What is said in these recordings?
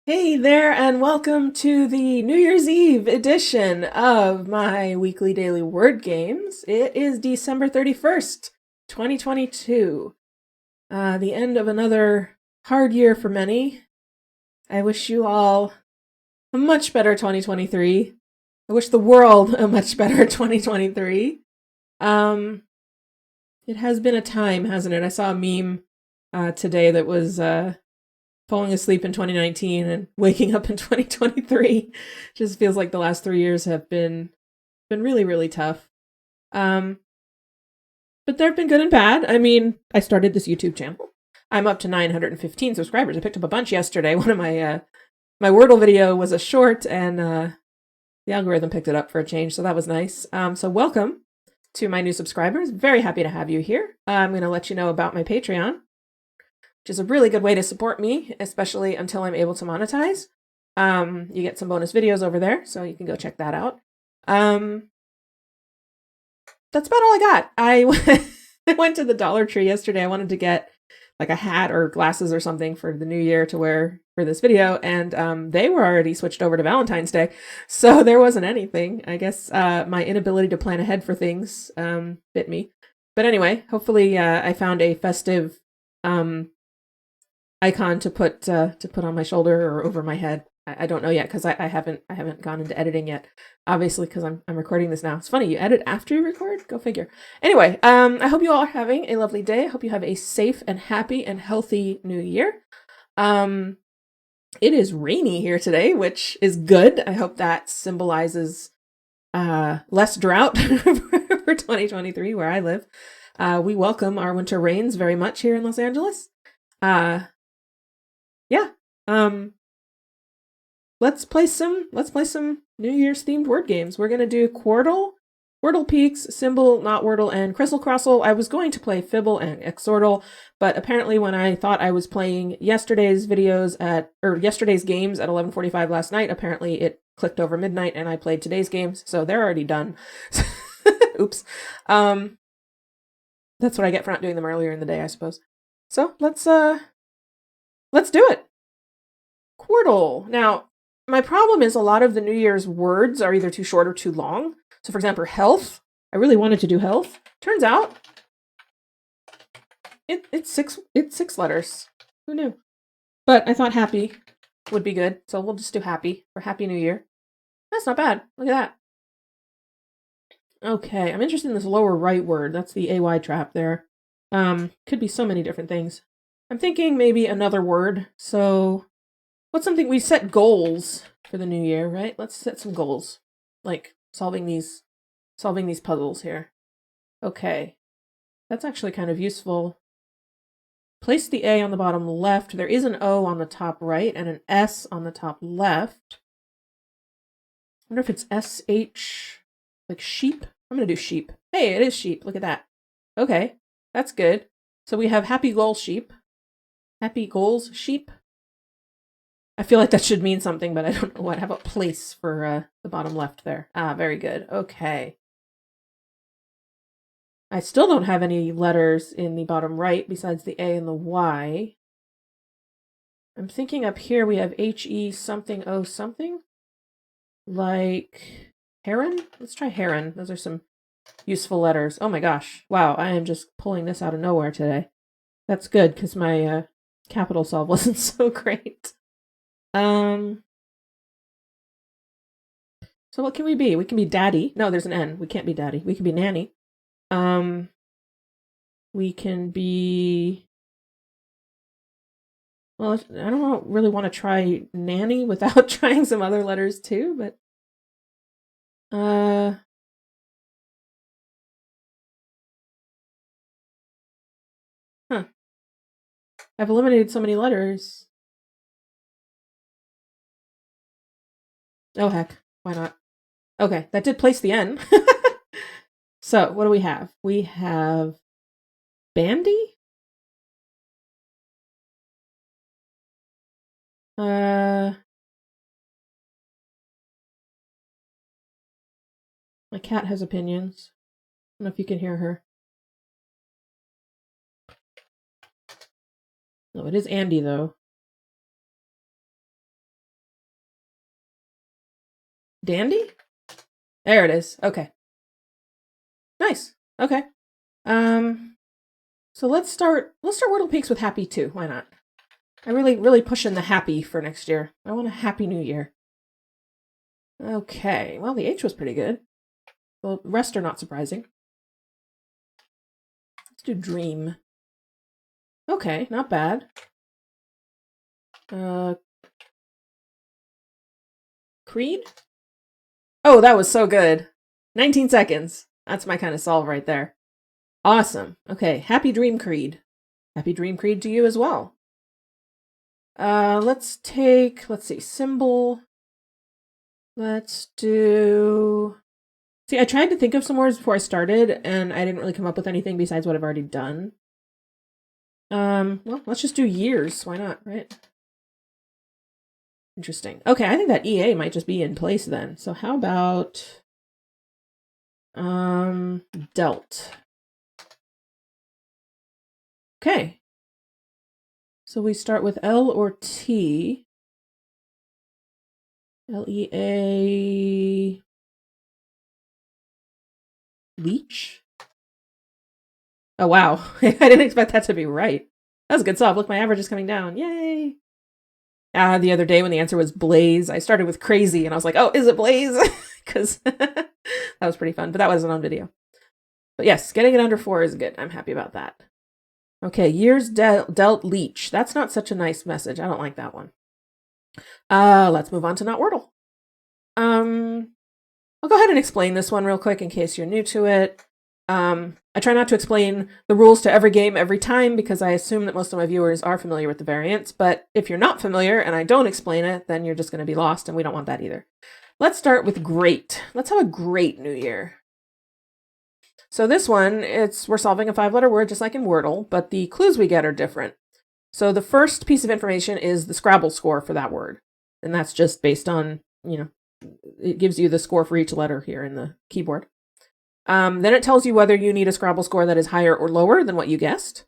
Hey there, and welcome to the New Year's Eve edition of my weekly daily word games. It is December 31st, 2022. The end of another hard year for many. I wish you all a much better 2023. I wish the world a much better 2023. Um, it has been a time, hasn't it? I saw a meme today that was falling asleep in 2019 and waking up in 2023. Just feels like the last 3 years have been really, really tough. Um, but they've been good and bad. I mean, I started this YouTube channel. I'm up to 915 subscribers. I picked up a bunch yesterday. One of my Wordle video was a short, and the algorithm picked it up for a change, so that was nice. So welcome to my new subscribers. Very happy to have you here. I'm going to let you know about my Patreon, which is a really good way to support me, especially until I'm able to monetize. You get some bonus videos over there, so you can go check that out. That's about all I got. I went to the Dollar Tree yesterday. I wanted to get like a hat or glasses or something for the new year to wear for this video, and they were already switched over to Valentine's Day, so there wasn't anything. I guess my inability to plan ahead for things bit me. But anyway, hopefully I found a festive icon to put on my shoulder or over my head. I don't know yet because I haven't gone into editing yet. Obviously, because I'm recording this now. It's funny, you edit after you record. Go figure. Anyway, I hope you all are having a lovely day. I hope you have a safe and happy and healthy new year. It is rainy here today, which is good. I hope that symbolizes less drought for 2023 where I live. We welcome our winter rains very much here in Los Angeles. Yeah. Let's play some New Year's themed word games. We're gonna do Quordle, Wordle Peaks, Symble, Notwordle, and Crissle Crossle. I was going to play Fibble and Xordle, but apparently when I thought I was playing yesterday's games at 11:45 last night, apparently it clicked over midnight and I played today's games, so they're already done. Oops. That's what I get for not doing them earlier in the day, I suppose. So let's do it. Quordle. Now, my problem is a lot of the New Year's words are either too short or too long. So, for example, health. I really wanted to do health. Turns out, it's six letters. Who knew? But I thought happy would be good, so we'll just do happy for Happy New Year. That's not bad. Look at that. Okay, I'm interested in this lower right word. That's the AY trap there. Could be so many different things. I'm thinking maybe another word. So what's something we set goals for the new year, right? Let's set some goals, like solving these puzzles here. Okay, that's actually kind of useful. Place the A on the bottom left. There is an O on the top right and an S on the top left. I wonder if it's SH, like sheep. I'm gonna do sheep. Hey, it is sheep. Look at that. Okay, that's good. So we have happy goal sheep. Happy goals sheep. I feel like that should mean something, but I don't know what. How about place for the bottom left there? Ah, very good. Okay. I still don't have any letters in the bottom right besides the A and the Y. I'm thinking up here we have HE something O something. Like heron? Let's try heron. Those are some useful letters. Oh my gosh. Wow, I am just pulling this out of nowhere today. That's good because my capital solve wasn't so great. So what can we be? We can be daddy. No, there's an N. We can't be daddy. We can be nanny. We can be... Well, I don't really want to try nanny without trying some other letters too, but... Huh. I've eliminated so many letters. Oh, heck. Why not? Okay, that did place the N. So, what do we have? We have... Bandy? My cat has opinions. I don't know if you can hear her. No, it is Andy, though. Dandy? There it is. Okay. Nice. Okay. So let's start Wordle Peaks with happy too. Why not? I'm really pushing the happy for next year. I want a happy new year. Okay. Well, the H was pretty good. Well, the rest are not surprising. Let's do dream. Okay, not bad. Creed? Oh, that was so good. 19 seconds. That's my kind of solve right there. Awesome. Okay, happy dream creed. Happy dream creed to you as well. Let's see, Symble. Let's do... See, I tried to think of some words before I started, and I didn't really come up with anything besides what I've already done. Well, let's just do years. Why not, right? Interesting. Okay, I think that EA might just be in place then. So how about... dealt. Okay. So we start with L or T. L-E-A... Leech? Oh, wow. I didn't expect that to be right. That was a good solve. Look, my average is coming down. Yay! The other day when the answer was Blaze, I started with crazy, and I was like, oh, is it Blaze? Because that was pretty fun, but that wasn't on video. But yes, getting it under 4 is good. I'm happy about that. Okay, years dealt leech. That's not such a nice message. I don't like that one. Let's move on to Notwordle. I'll go ahead and explain this one real quick in case you're new to it. I try not to explain the rules to every game every time because I assume that most of my viewers are familiar with the variants, but if you're not familiar and I don't explain it, then you're just going to be lost, and we don't want that either. Let's start with great. Let's have a great new year. So this one, we're solving a 5-letter word just like in Wordle, but the clues we get are different. So the first piece of information is the Scrabble score for that word, and that's just based on, it gives you the score for each letter here in the keyboard. Then it tells you whether you need a Scrabble score that is higher or lower than what you guessed.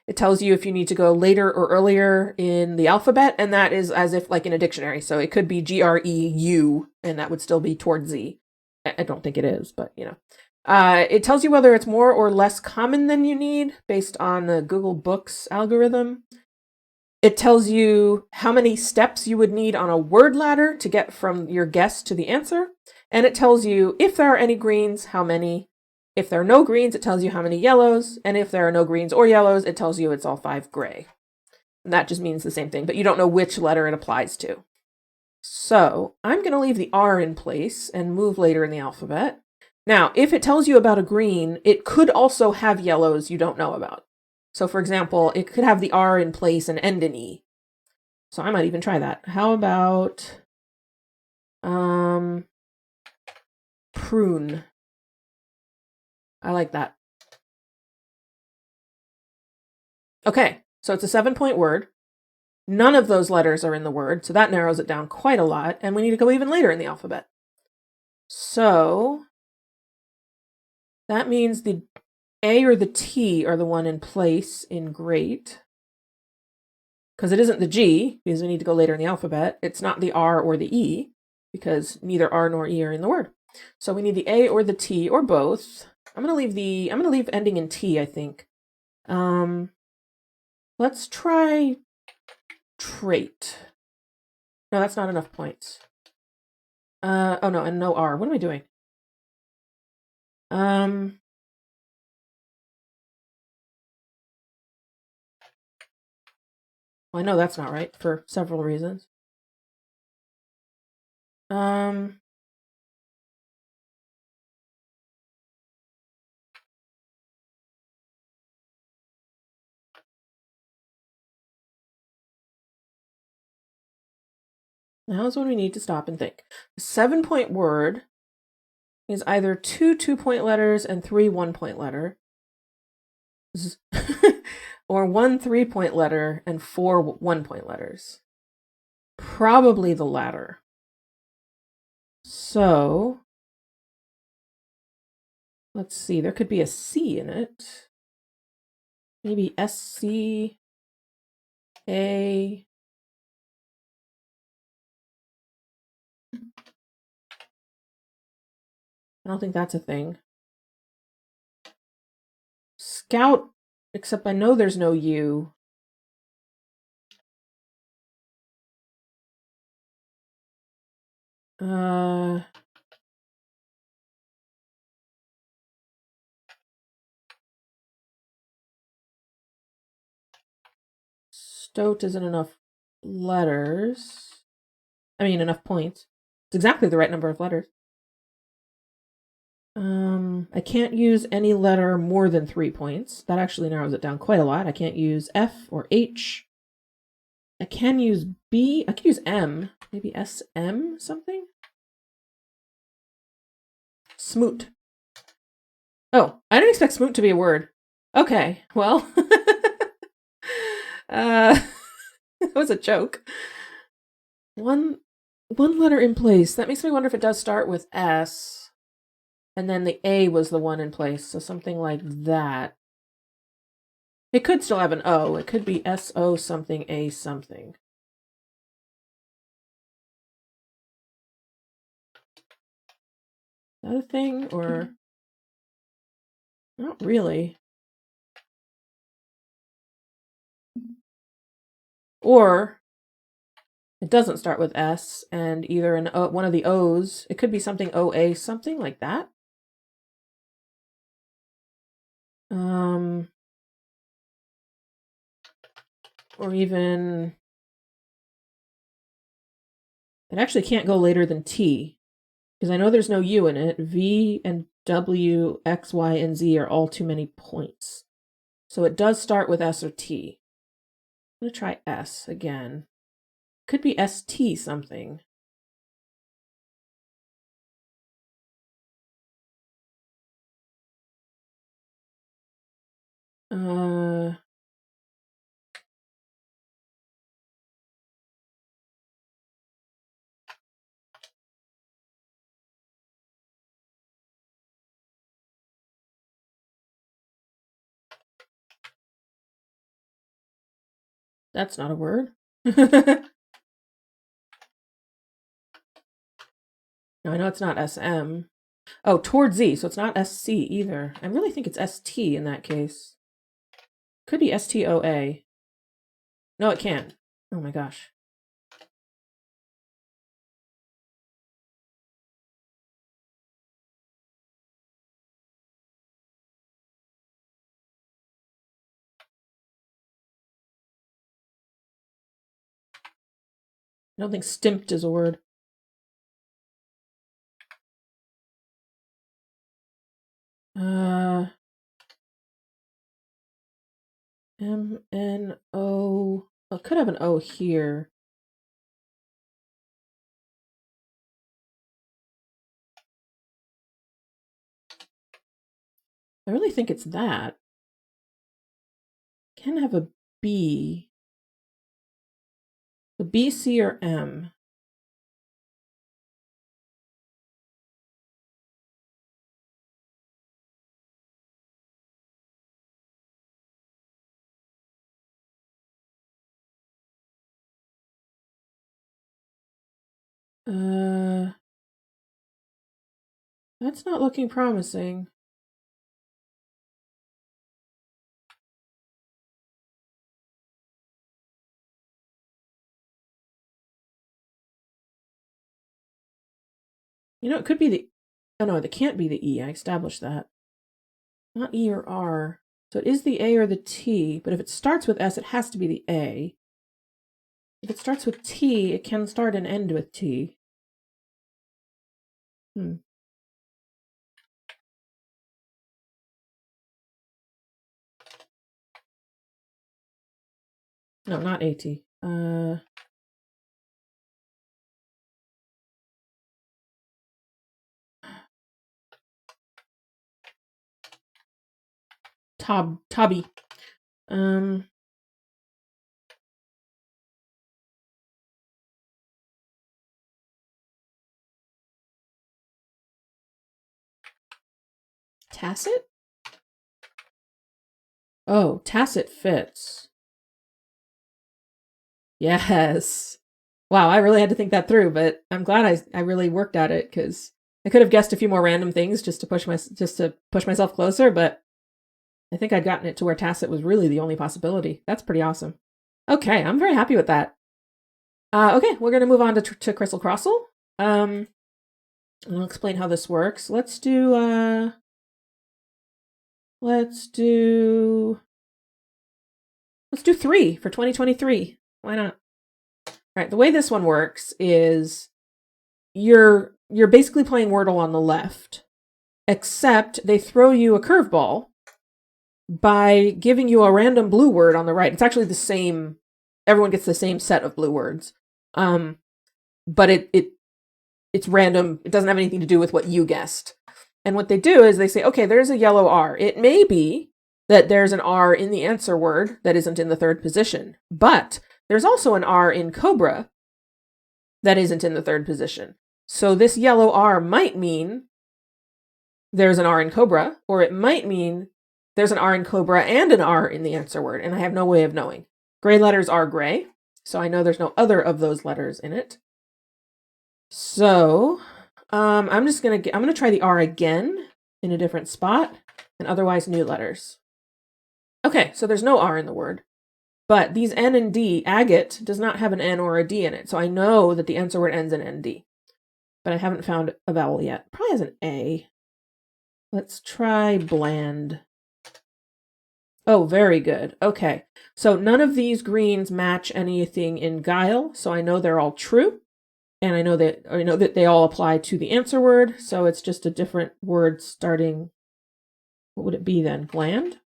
It tells you if you need to go later or earlier in the alphabet, and that is as if like in a dictionary. So it could be G-R-E-U, and that would still be towards Z. I don't think it is, but it tells you whether it's more or less common than you need based on the Google Books algorithm. It tells you how many steps you would need on a word ladder to get from your guess to the answer. And it tells you if there are any greens, how many. If there are no greens, it tells you how many yellows. And if there are no greens or yellows, it tells you it's all 5 gray. And that just means the same thing, but you don't know which letter it applies to. So I'm going to leave the R in place and move later in the alphabet. Now, if it tells you about a green, it could also have yellows you don't know about. So for example, it could have the R in place and end in E. So I might even try that. How about prune? I like that. Okay, so it's a 7-point word. None of those letters are in the word, so that narrows it down quite a lot, and we need to go even later in the alphabet. So that means the A or the T are the one in place in great. Because it isn't the G, because we need to go later in the alphabet. It's not the R or the E, because neither R nor E are in the word. So we need the A or the T or both. I'm gonna leave ending in T, I think. Let's try trait. No, that's not enough points. Oh no, and no R. What am I doing? Well, I know that's not right for several reasons. Now is when we need to stop and think. A 7-point word is either 2 2-point letters and 3 1-point letters, or 1 3-point letter and 4 1-point letters. Probably the latter. So let's see, there could be a C in it. Maybe SC, A. don't think that's a thing. Scout, except I know there's no U. Stoat isn't enough letters. I mean, enough points. It's exactly the right number of letters. I can't use any letter more than 3 points. That actually narrows it down quite a lot. I can't use F or H. I can use B. I could use M. Maybe SM something? Smoot. Oh, I didn't expect smoot to be a word. Okay, well. That was a joke. One letter in place. That makes me wonder if it does start with S. And then the A was the one in place. So something like that. It could still have an O. It could be S-O something, A something. Is that a thing? Or... not really. Or it doesn't start with S, and either an O, one of the O's. It could be something OA, something like that. Or even... it actually can't go later than T, because I know there's no U in it. V and W, X, Y, and Z are all too many points. So it does start with S or T. I'm going to try S again. Could be ST something. That's not a word. No, I know it's not SM. Oh, toward Z, so it's not SC either. I really think it's ST in that case. Could be STOA. No, it can't. Oh my gosh. I don't think stimped is a word. M-N-O... oh, it could have an O here. I really think it's that. Can have a B. A B, C, or M. That's not looking promising. You know, it could be the... oh no, it can't be the E. I established that. Not E or R. So it is the A or the T, but if it starts with S, it has to be the A. If it starts with T, it can start and end with T. No, not AT. Tobby. Tacit? Oh, tacit fits. Yes. Wow, I really had to think that through, but I'm glad I really worked at it, because I could have guessed a few more random things just to push myself closer, but I think I'd gotten it to where tacit was really the only possibility. That's pretty awesome. Okay, I'm very happy with that. Okay, we're going to move on to Crissle Crossle. I'll explain how this works. Let's do 3 for 2023. Why not? All right, the way this one works is you're basically playing Wordle on the left, except they throw you a curveball by giving you a random blue word on the right. It's actually the same. Everyone gets the same set of blue words, but it's random. It doesn't have anything to do with what you guessed. And what they do is they say, okay, there's a yellow R. It may be that there's an R in the answer word that isn't in the third position, but there's also an R in Cobra that isn't in the third position. So this yellow R might mean there's an R in Cobra, or it might mean there's an R in Cobra and an R in the answer word, and I have no way of knowing. Gray letters are gray, so I know there's no other of those letters in it. So I'm gonna try the R again in a different spot, and otherwise new letters. Okay, so there's no R in the word, but these N and D, agate does not have an N or a D in it, so I know that the answer word ends in ND, but I haven't found a vowel yet. Probably has an A. Let's try bland. Oh, very good. Okay, so none of these greens match anything in guile, so I know they're all true, and I know that they all apply to the answer word, so it's just a different word starting. What would it be then? Gland?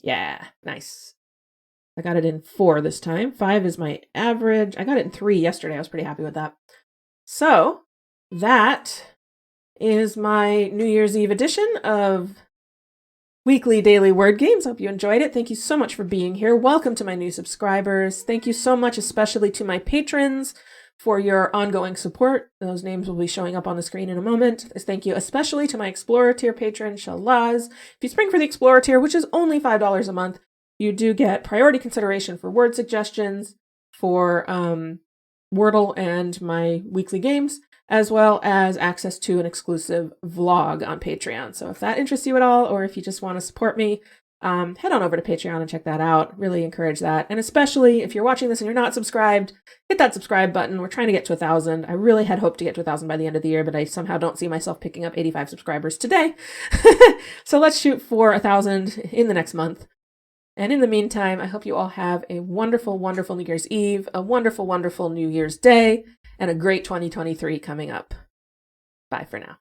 Yeah, nice. I got it in 4 this time. 5 is my average. I got it in 3 yesterday. I was pretty happy with that. So that is my New Year's Eve edition of Weekly Daily Word Games. Hope you enjoyed it. Thank you so much for being here. Welcome to my new subscribers. Thank you so much, especially to my patrons, for your ongoing support. Those names will be showing up on the screen in a moment. Thank you especially to my Explorer tier patron, Shalaz. If you spring for the Explorer tier, which is only $5 a month, you do get priority consideration for word suggestions, for Wordle and my weekly games, as well as access to an exclusive vlog on Patreon. So if that interests you at all, or if you just want to support me, head on over to Patreon and check that out. Really encourage that. And especially if you're watching this and you're not subscribed, hit that subscribe button. We're trying to get to 1,000. I really had hoped to get to 1,000 by the end of the year, but I somehow don't see myself picking up 85 subscribers today. So let's shoot for 1,000 in the next month. And in the meantime, I hope you all have a wonderful, wonderful New Year's Eve, a wonderful, wonderful New Year's Day, and a great 2023 coming up. Bye for now.